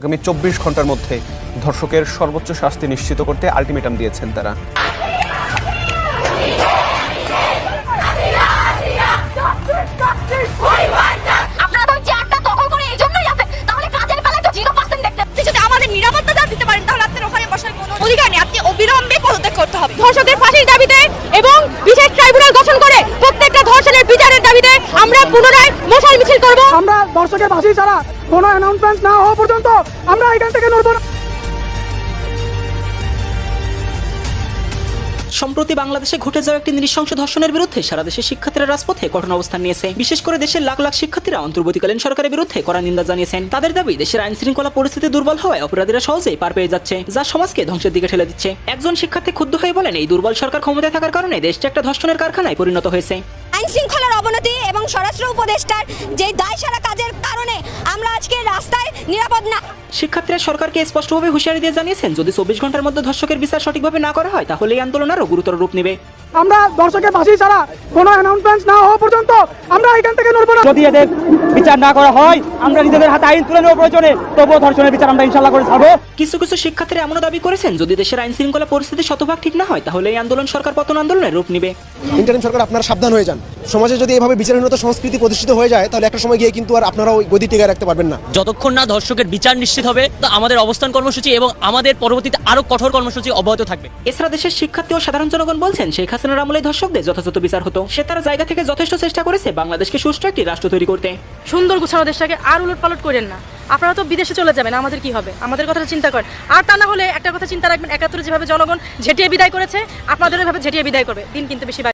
আগামী 24 ঘন্টার মধ্যে ধর্ষকের সর্বোচ্চ শাস্তি নিশ্চিত করতে আলটিমেটাম দিয়েছেন তারা। ধর্ষকদের ফাঁসির দাবিতে এবং বিশেষ ট্রাইব্যুনাল গঠন করে প্রত্যেকটা ধর্ষণের বিচারের দাবিতে আমরা পুনরায় মশাল মিছিল করব। আমরা ধর্ষকের ফাঁসি ছাড়া কোনো অ্যানাউন্সমেন্ট না হওয়া পর্যন্ত আমরা এখান থেকে নড়ব না। সম্প্রতি বাংলাদেশে ঘটে যাওয়া একটি নৃশংস ধর্ষণের বিরুদ্ধে সারা দেশের শিক্ষার্থীরা রাজপথে কঠোর অবস্থান নিয়েছে। বিশেষ করে দেশের লাখ লাখ শিক্ষার্থীরা অন্তর্বর্তীকালীন সরকারের বিরুদ্ধে কড়া নিন্দা জানিয়েছেন। তাদের দাবি, দেশের আইন শৃঙ্খলা পরিস্থিতি দুর্বল হওয়ায় অপরাধীরা সহজেই পার পেয়ে যাচ্ছে, যা সমাজকে ধ্বংসের দিকে ঠেলে দিচ্ছে। একজন শিক্ষার্থী ক্ষুব্ধ হয়ে বলেন, এই দুর্বল সরকার ক্ষমতায় থাকার কারণে দেশটা একটা ধর্ষণের কারখানায় পরিণত হয়েছে। আইন শৃঙ্খলার অবনতি এবং স্বরাষ্ট্র উপদেষ্টার যে দায়সারা কাজের কারণে আমরা আজকে রাস্তায় নিরাপদ না। শিক্ষার্থীরা সরকারকে স্পষ্টভাবে হুঁশিয়ারি দিয়ে জানিয়েছেন, যদি 24 ঘন্টার মধ্যে ধর্ষকের বিচার সঠিকভাবে না করা হয় তাহলে এই আন্দোলন আরও গুরুতর রূপ নেবে। আমরা ধর্ষকের ফাঁসি ছাড়া কোনো অ্যানাউন্সমেন্ট না হওয়া পর্যন্ত আমরা এখান থেকে নড়ব না। যদি এদের বিচার না করা হয় আমরা নিজেদের হাতে আইন তুলে নেওয়ার প্রয়োজনে তবুও ধর্ষণের বিচার আমরা ইনশাআল্লাহ করে ছাড়বো। কিছু কিছু শিক্ষার্থীরা এমনও দাবি করেছেন, যদি দেশের আইন শৃঙ্খলা পরিস্থিতি শতভাগ ঠিক না হয় তাহলে এই আন্দোলন সরকার পতন আন্দোলনের রূপ নেবে। ইন্টারিম সরকার, আপনারা সাবধান হয়ে যান। সমাজে যদি এভাবে বিচারহীনতা সংস্কৃতি প্রতিষ্ঠিত হয়ে যায় তাহলে একটা সময় গিয়ে কিন্তু আর আপনারা ওই গদি টিকে রাখতে পারবেন না। যতক্ষণ না ধর্ষকের বিচার নিশ্চিত হবে তো আমাদের অবস্থান কর্মসূচি এবং আমাদের পরবর্তীতে আরো কঠোর কর্মসূচি অব্যাহত থাকবে। এছাড়া দেশের শিক্ষার্থী ও সাধারণ জনগণ বলছেন, শেখ হাসিনার আমলে ধর্ষকদের যথাযথ বিচার হতো। সে তার জায়গা থেকে যথেষ্ট চেষ্টা করেছে বাংলাদেশকে সুষ্ঠু একটি রাষ্ট্র তৈরি করতে। সুন্দর গুছানো দেশটাকে আর উলটপালট করেন না। আপনারা তো বিদেশে চলে যাবেন, আমাদের কি হবে? আমাদের কথা চিন্তা করেন। আর তা না হলে একটা কথা চিন্তা রাখবেন, ৭১ যেভাবে জনগণ ঝেঁটিয়ে বিদায় করেছে আপনাদের ওইভাবে ঝেঁটিয়ে বিদায় করবে। দিন কিন্তু বেশি